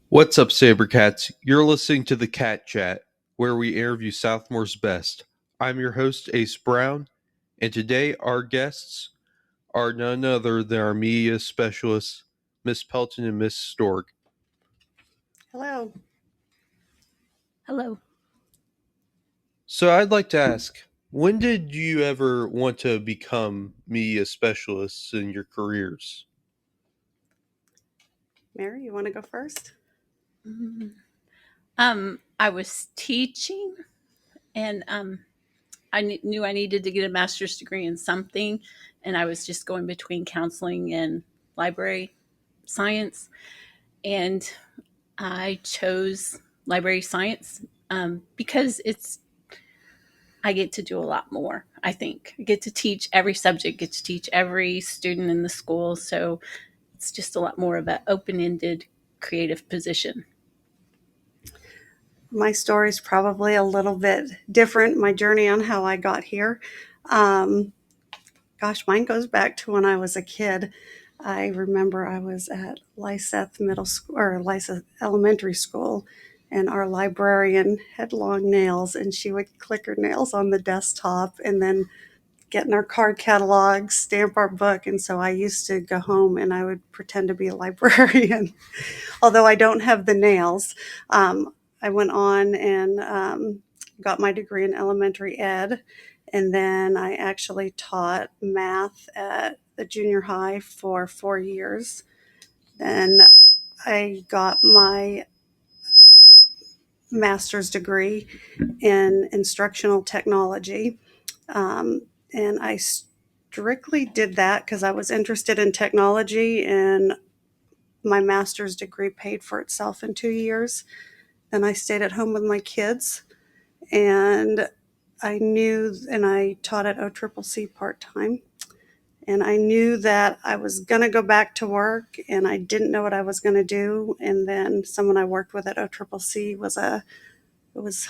What's up, Sabercats? You're listening to the Cat Chat, where we interview Southmore's best. I'm your host, Ace Brown, and today our guests are none other than our media specialists, Miss Pelton and Miss Stork. Hello. Hello. So I'd like to ask, when did you ever want to become media specialists in your careers? Mary, you want to go first? I was teaching, and I knew I needed to get a master's degree in something, and I was just going between counseling and library science, and I chose library science because I get to do a lot more. I think I get to teach every subject, get to teach every student in the school, so it's just a lot more of an open-ended, creative position. My story is probably a little bit different, my journey on how I got here. Um, Mine goes back to when I was a kid. I remember I was at Lyseth Middle School or Lyseth Elementary School, and our librarian had long nails, and she would click her nails on the desktop and then get in our card catalog, stamp our book. And so I used to go home and I would pretend to be a librarian, although I don't have the nails. I went on and got my degree in elementary ed. And then I actually taught math at the junior high for 4 years. Then I got my master's degree in instructional technology. And I strictly did that because I was interested in technology, and my master's degree paid for itself in 2 years. Then I stayed at home with my kids, and I taught at OCCC part-time. And I knew that I was going to go back to work, and I didn't know what I was going to do. And then someone I worked with at OCCC was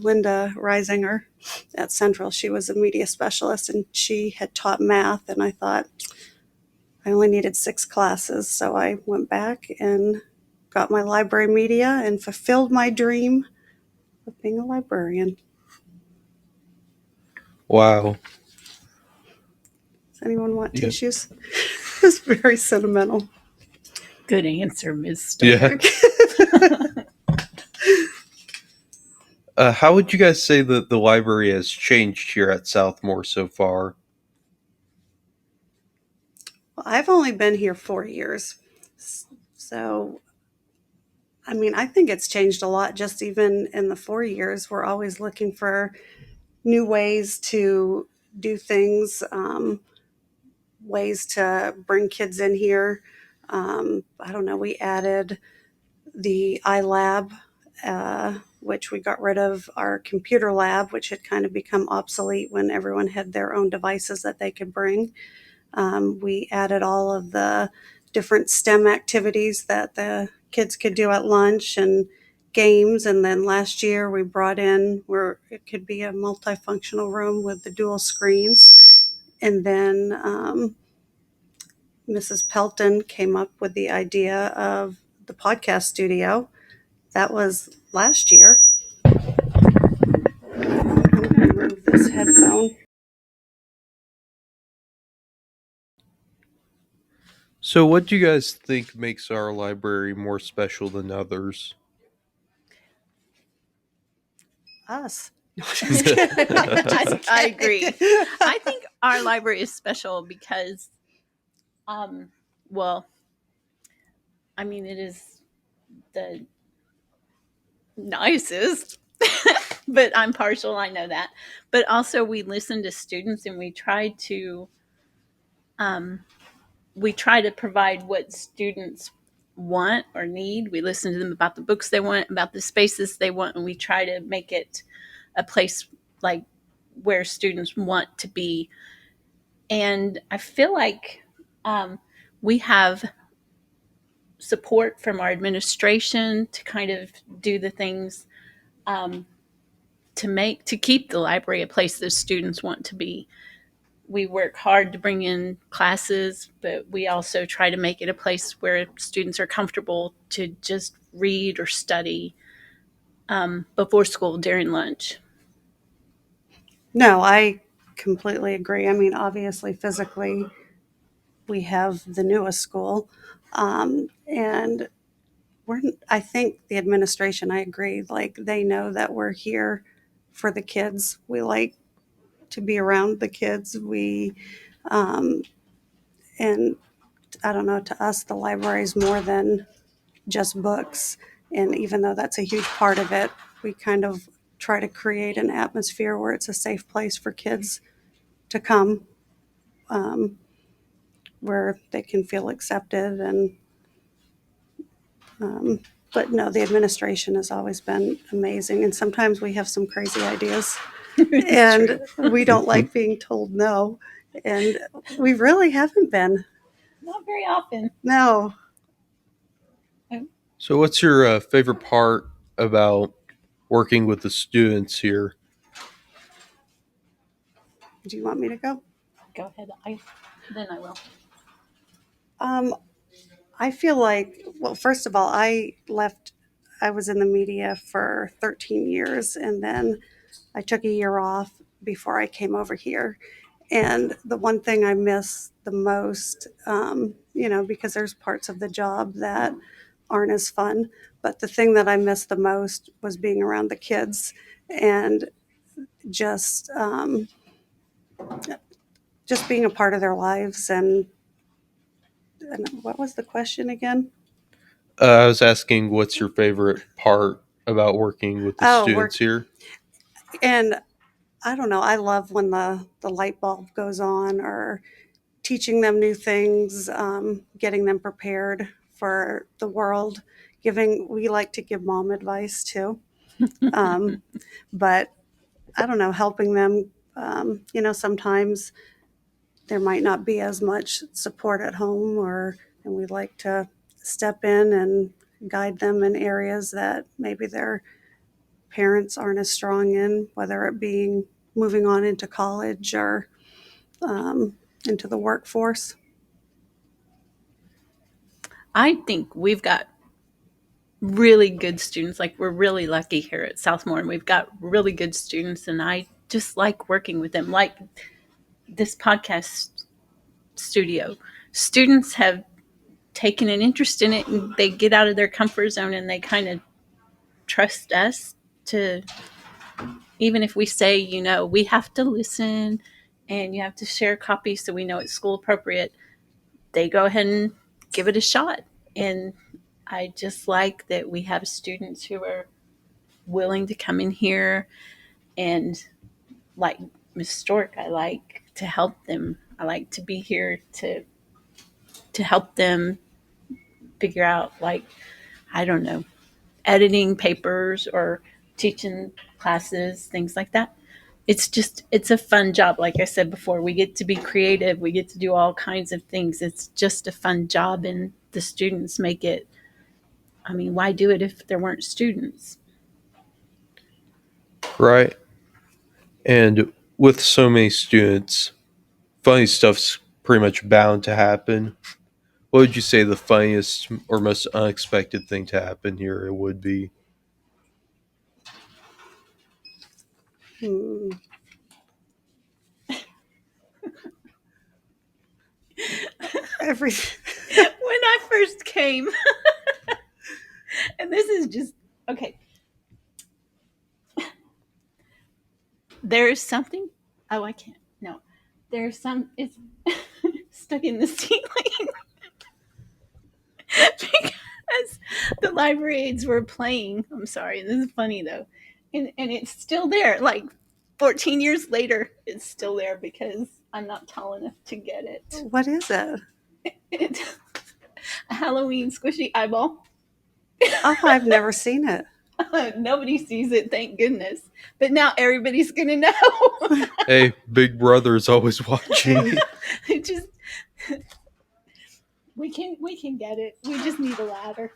Linda Reisinger at Central. She was a media specialist, and she had taught math. And I thought I only needed 6 classes. So I went back and got my library media and fulfilled my dream of being a librarian. Wow. Does anyone want Yeah. tissues? It's very sentimental. Good answer, Ms. Stork. Yeah. How would you guys say that the library has changed here at Southmoore so far? Well, I've only been here 4 years. So, I think it's changed a lot just even in the 4 years. We're always looking for new ways to do things, ways to bring kids in here. I don't know, we added the iLab, which we got rid of our computer lab, which had kind of become obsolete when everyone had their own devices that they could bring. We added all of the different STEM activities that the kids could do at lunch and games. And then last year we brought in where it could be a multifunctional room with the dual screens. And then Mrs. Pelton came up with the idea of the podcast studio. That was last year. I'm going to remove this headphone. So, what do you guys think makes our library more special than others? Us. No, just kidding. I agree. I think our library is special because, it is the nicest, but I'm partial, I know that. But also, we listen to students and we try to provide what students want or need. We listen to them about the books they want, about the spaces they want, and we try to make it a place like where students want to be. And I feel like we have support from our administration to kind of do the things to keep the library a place that students want to be. we work hard to bring in classes, but we also try to make it a place where students are comfortable to just read or study before school during lunch. No, I completely agree. I mean, obviously, physically, we have the newest school. And I think the administration, I agree, like they know that we're here for the kids. We like to be around the kids. And I don't know, to us, the library is more than just books. And even though that's a huge part of it, we kind of try to create an atmosphere where it's a safe place for kids to come, um, where they can feel accepted. And but no, the administration has always been amazing. And sometimes we have some crazy ideas, and we don't like being told no. And we really haven't been. Not very often. No. So, what's your favorite part about working with the students here? Do you want me to go? Go ahead. Then I will. I feel like, well, first of all, I was in the media for 13 years, and then I took a year off before I came over here. And the one thing I miss the most, because there's parts of the job that aren't as fun, but the thing that I missed the most was being around the kids and just just being a part of their lives. And what was the question again? I was asking, what's your favorite part about working with the students here? And I don't know. I love when the light bulb goes on, or teaching them new things, getting them prepared for the world. We like to give mom advice too. But I don't know, helping them, sometimes there might not be as much support at home, and we like to step in and guide them in areas that maybe their parents aren't as strong in, whether it being moving on into college or into the workforce. I think we've got really good students. Like, we're really lucky here at Southmoore, and we've got really good students, and I just like working with them. Like this podcast studio, students have taken an interest in it, and they get out of their comfort zone, and they kind of trust us to, even if we say, we have to listen and you have to share copies so we know it's school appropriate, they go ahead and give it a shot. And I just like that we have students who are willing to come in here, and like Miss Stork, I like to help them. I like to be here to help them figure out, like, I don't know, editing papers or teaching classes, things like that. It's a fun job. Like I said before, we get to be creative. We get to do all kinds of things. It's just a fun job, and the students make it. I mean, why do it if there weren't students? Right. And with so many students, funny stuff's pretty much bound to happen. What would you say the funniest or most unexpected thing to happen here it would be? Hmm. Every When I first came, and this is just okay. There's something. Oh, I can't. No, there's some. It's stuck in the ceiling because the library aides were playing. I'm sorry. This is funny though, and it's still there. Like 14 years later, it's still there because I'm not tall enough to get it. What is it? It's a Halloween squishy eyeball. Oh, I've never seen it. Nobody sees it, thank goodness. But now everybody's gonna know. Hey, Big Brother's always watching. It just we can get it. We just need a ladder.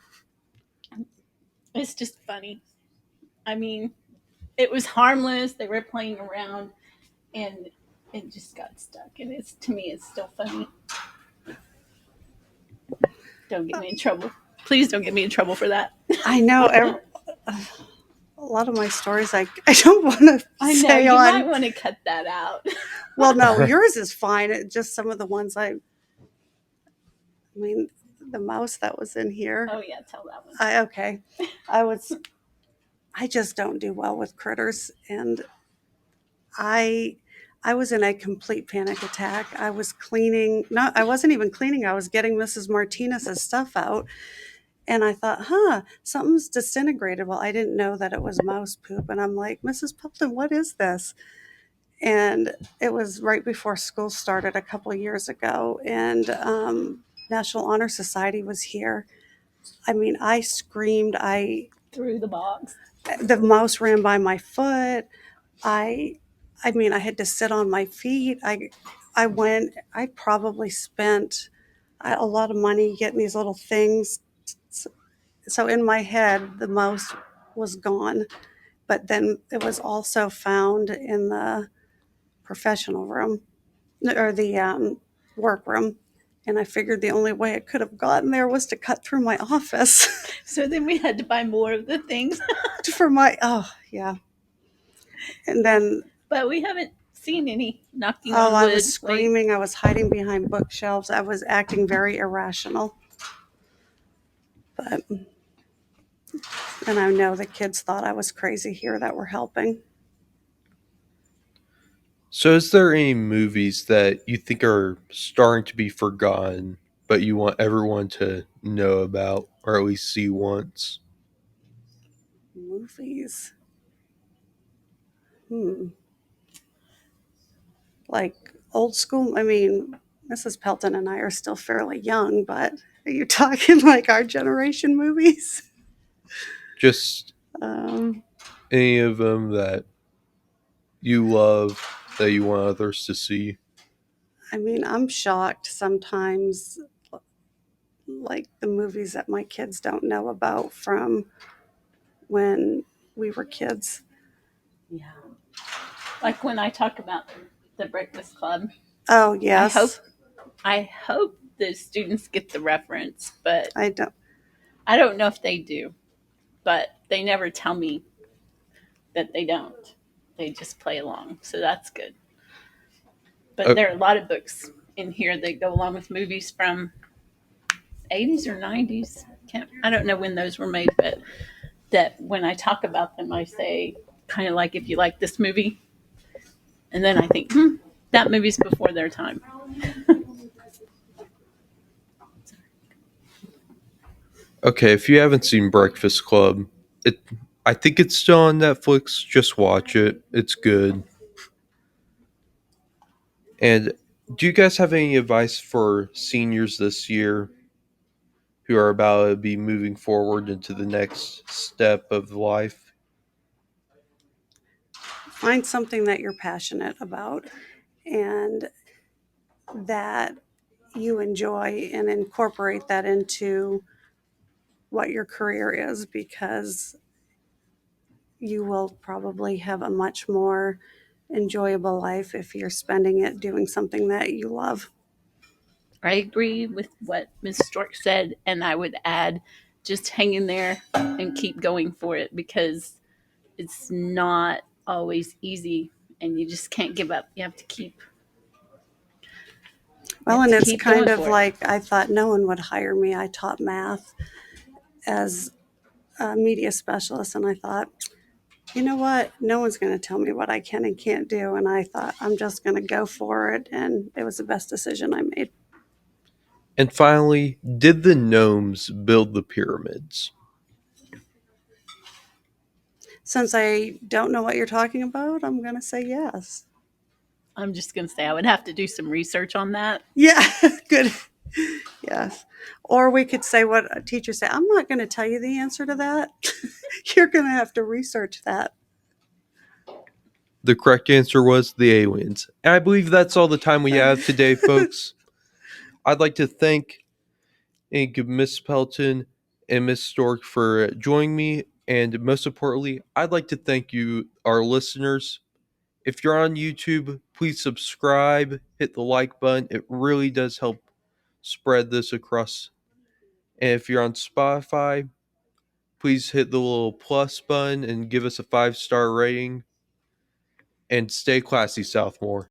It's just funny. I mean, it was harmless. They were playing around, and it just got stuck, and to me it's still funny. Don't get me in trouble. Please don't get me in trouble for that. I know a lot of my stories I don't want to I know say you on. might want to cut that out. Well, no, yours is fine. Just some of the ones I mean, the mouse that was in here. Oh yeah, tell that one. Okay. I just don't do well with critters, and I was in a complete panic attack. I was cleaning. No, I wasn't even cleaning. I was getting Mrs. Martinez's stuff out, and I thought, something's disintegrated. Well, I didn't know that it was mouse poop, and I'm like, Mrs. Pelton, what is this? And it was right before school started a couple of years ago, and National Honor Society was here. I mean, I screamed. Through the box. The mouse ran by my foot. I mean, I had to sit on my feet. I probably spent a lot of money getting these little things. So in my head, the mouse was gone, but then it was also found in the professional room or the workroom. And I figured the only way it could have gotten there was to cut through my office. So then we had to buy more of the things. Yeah. And then but we haven't seen any knocking oh, on wood. I was screaming. I was hiding behind bookshelves. I was acting very irrational. But and I know the kids thought I was crazy here that were helping. So, is there any movies that you think are starting to be forgotten, but you want everyone to know about or at least see once? Movies. Like old school. I mean, Mrs. Pelton and I are still fairly young, but are you talking like our generation movies? Just any of them that you love that you want others to see? I mean, I'm shocked sometimes, like the movies that my kids don't know about from when we were kids. Yeah. Like when I talk about the Breakfast Club. Oh, yes. I hope the students get the reference, but I don't know if they do. But they never tell me that they don't. They just play along, so that's good. But there are a lot of books in here that go along with movies from 80s or 90s. I don't know when those were made, but that when I talk about them, I say kind of like if you like this movie, and then I think that movie's before their time. Okay, if you haven't seen Breakfast Club, I think it's still on Netflix. Just watch it. It's good. And do you guys have any advice for seniors this year who are about to be moving forward into the next step of life? Find something that you're passionate about and that you enjoy and incorporate that into what your career is, because you will probably have a much more enjoyable life if you're spending it doing something that you love. I agree with what Ms. Stork said, and I would add just hang in there and keep going for it, because it's not always easy and you just can't give up. You have to keep. Well, and it's kind of like I thought no one would hire me. I taught math as a media specialist, and I thought, you know what? No one's going to tell me what I can and can't do. And I thought, I'm just going to go for it. And it was the best decision I made. And finally, did the gnomes build the pyramids? Since I don't know what you're talking about, I'm going to say yes. I'm just going to say I would have to do some research on that. Yeah, good. Yes. Or we could say what a teacher said. I'm not going to tell you the answer to that. You're going to have to research that. The correct answer was the aliens. And I believe that's all the time we have today, folks. I'd like to thank Miss Pelton and Miss Stork for joining me. And most importantly, I'd like to thank you, our listeners. If you're on YouTube, please subscribe, hit the like button. It really does help spread this across. And if you're on Spotify, please hit the little plus button and give us a 5-star rating. And stay classy, Southmoore.